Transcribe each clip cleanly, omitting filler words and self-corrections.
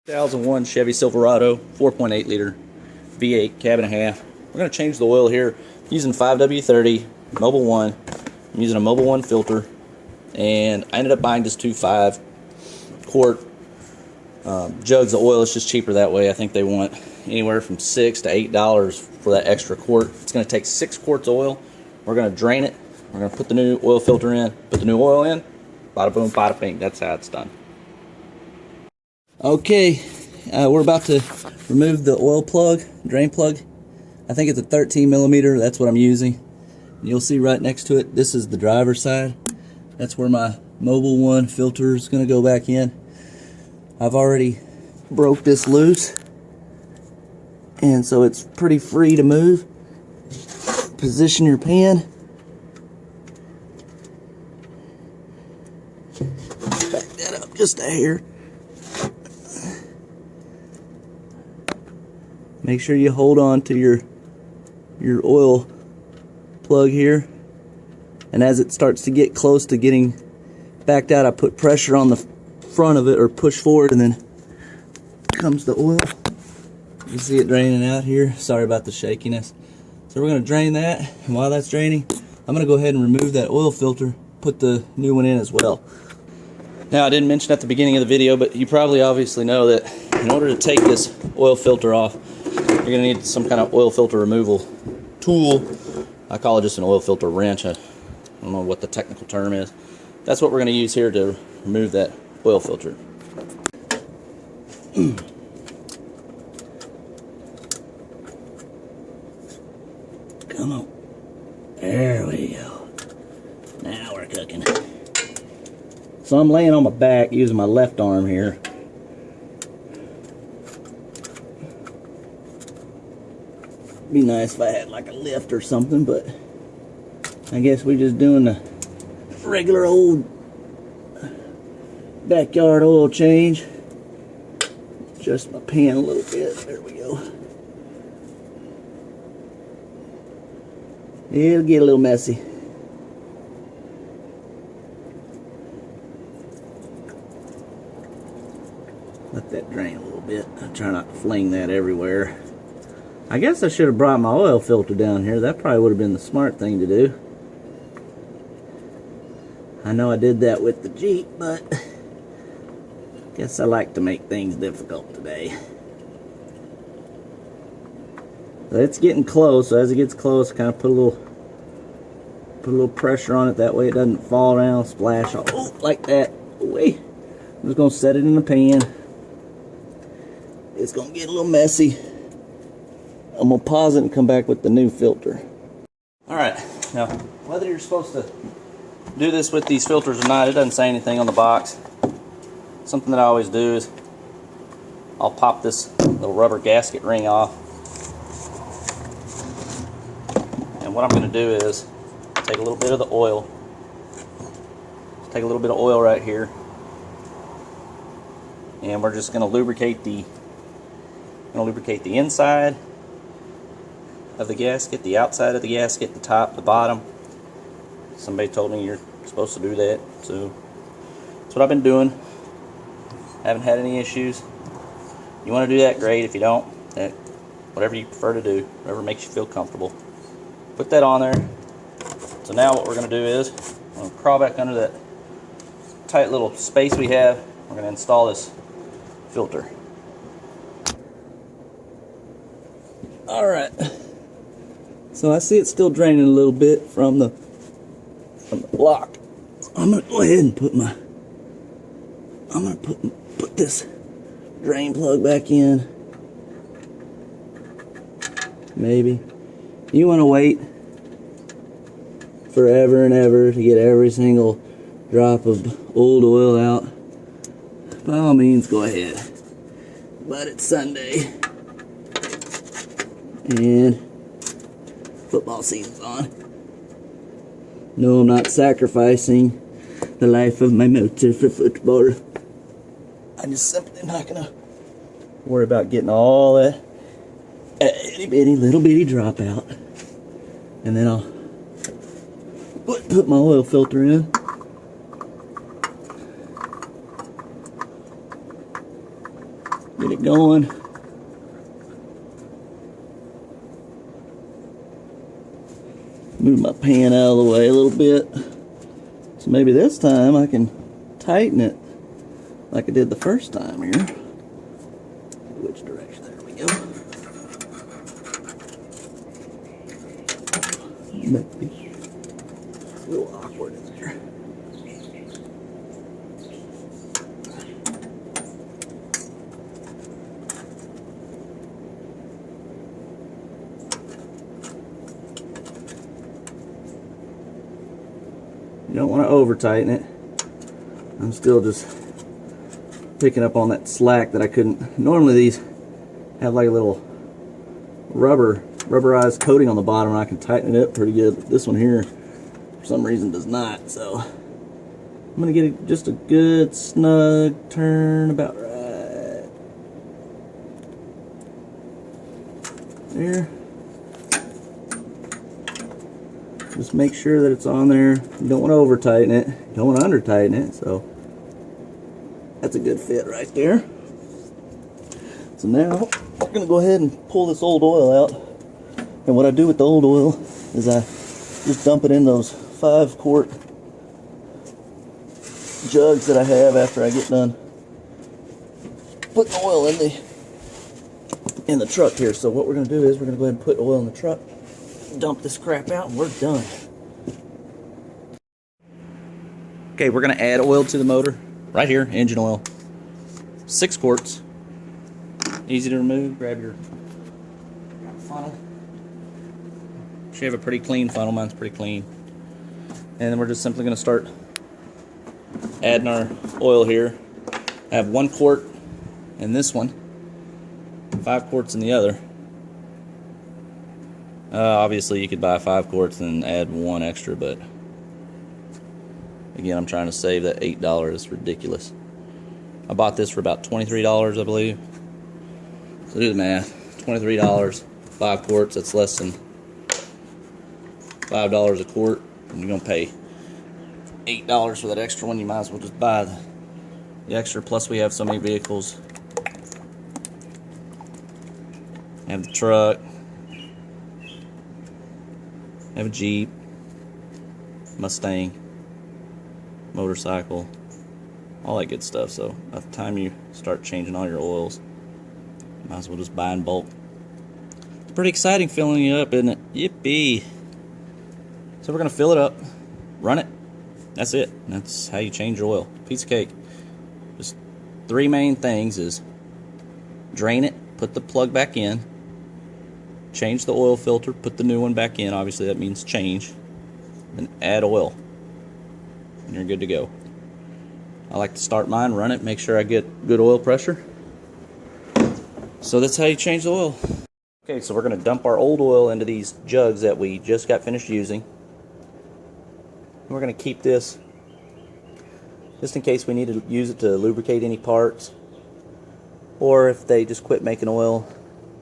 2001 Chevy Silverado, 4.8 liter V8 cab and a half. We're going to change the oil here using 5W30 Mobil 1. I'm using a Mobil 1 filter, and I ended up buying just two 5-quart jugs of oil. It's just cheaper that way. I think they want anywhere from $6 to $8 for that extra quart. It's going to take 6 quarts of oil. We're going to drain it. We're going to put the new oil filter in, put the new oil in. Bada boom, bada bing. That's how it's done. Okay, we're about to remove the oil plug, drain plug. I think it's a 13 millimeter. That's what I'm using. You'll see right next to it, this is the driver's side. That's where my Mobil 1 filter is going to go back in. I've already broke this loose, and so it's pretty free to move. Position your pan. Back that up just a hair. Make sure you hold on to your oil plug here, and as it starts to get close to getting backed out, I put pressure on the front of it, or push forward, and then comes the oil. You can see it draining out here. Sorry about the shakiness. So we're going to drain that, and while that's draining, I'm going to go ahead and remove that oil filter, put the new one in as well. Now, I didn't mention at the beginning of the video, but you probably obviously know that in order to take this oil filter off, you're going to need some kind of oil filter removal tool. I call it just an oil filter wrench. I don't know what the technical term is. That's what we're going to use here to remove that oil filter. Come on. There we go. Now we're cooking. So I'm laying on my back using my left arm here. Be nice if I had like a lift or something, but I guess we're just doing the regular old backyard oil change. Adjust my pan a little bit. There we go. It'll get a little messy. Let that drain a little bit. I try not to fling that everywhere. I guess I should have brought my oil filter down here. That probably would have been the smart thing to do. I know I did that with the Jeep, but I guess I like to make things difficult today. So it's getting close. So as it gets close, kind of put a little pressure on it. That way it doesn't fall around, splash all like that. Wait, I'm just gonna set it in the pan. It's gonna get a little messy. I'm going to pause it and come back with the new filter. Alright, now whether you're supposed to do this with these filters or not, it doesn't say anything on the box. Something that I always do is I'll pop this little rubber gasket ring off. And what I'm going to do is take a little bit of the oil. Take a little bit of oil right here. And we're just going to lubricate the inside of the gasket, the outside of the gasket, the top, the bottom. Somebody told me you're supposed to do that, so that's what I've been doing. Haven't had any issues. You want to do that, great. If you don't, whatever you prefer to do, whatever makes you feel comfortable. Put that on there. So now what we're going to do is we're going to crawl back under that tight little space we have. We're going to install this filter. Alright. So I see it's still draining a little bit from the block. I'm gonna go ahead and put this drain plug back in. Maybe. You want to wait forever and ever to get every single drop of old oil out, by all means go ahead. But it's Sunday and football season's on. No, I'm not sacrificing the life of my motor for football. I'm just simply not gonna worry about getting all that itty bitty little bitty drop out. And then I'll put my oil filter in. Get it going. Move my pan out of the way a little bit. So maybe this time I can tighten it like I did the first time here. Which direction? There we go. Maybe a little awkward in there. You don't want to over tighten it. I'm still just picking up on that slack that I couldn't. Normally these have like a little rubberized coating on the bottom and I can tighten it up pretty good, but this one here for some reason does not. So I'm gonna get it just a good snug turn about right there. Just make sure that it's on there. You don't want to over tighten it. You don't want to under tighten it. So that's a good fit right there. So now we're going to go ahead and pull this old oil out. And what I do with the old oil is I just dump it in those 5-quart jugs that I have after I get done putting oil in the truck here. So what we're going to do is we're going to go ahead and put oil in the truck, dump this crap out, and we're done. Okay, we're going to add oil to the motor right here. Engine oil, 6 quarts, easy to remove. Grab your funnel. Should have a pretty clean funnel. Mine's pretty clean. And then we're just simply going to start adding our oil here. I have 1 quart in this one, 5 quarts in the other. Obviously you could buy 5 quarts and add 1 extra, but again, I'm trying to save that $8. It's ridiculous. I bought this for about $23, I believe. So do the math. $23, 5 quarts, that's less than $5 a quart. And you're going to pay $8 for that extra one. You might as well just buy the extra. Plus we have so many vehicles. Have the truck. Have a Jeep, Mustang, motorcycle, all that good stuff. So by the time you start changing all your oils, you might as well just buy in bulk. Pretty exciting filling it up, isn't it? Yippee! So we're gonna fill it up, run it. That's it. That's how you change your oil. Piece of cake. Just 3 main things is drain it, put the plug back in, change the oil filter, put the new one back in. Obviously that means change. Then add oil. And you're good to go. I like to start mine, run it, make sure I get good oil pressure. So that's how you change the oil. Okay, so we're going to dump our old oil into these jugs that we just got finished using. And we're going to keep this just in case we need to use it to lubricate any parts, or if they just quit making oil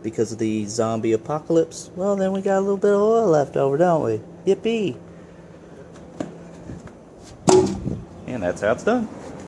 because of the zombie apocalypse. Well, then we got a little bit of oil left over, don't we? Yippee! And that's how it's done.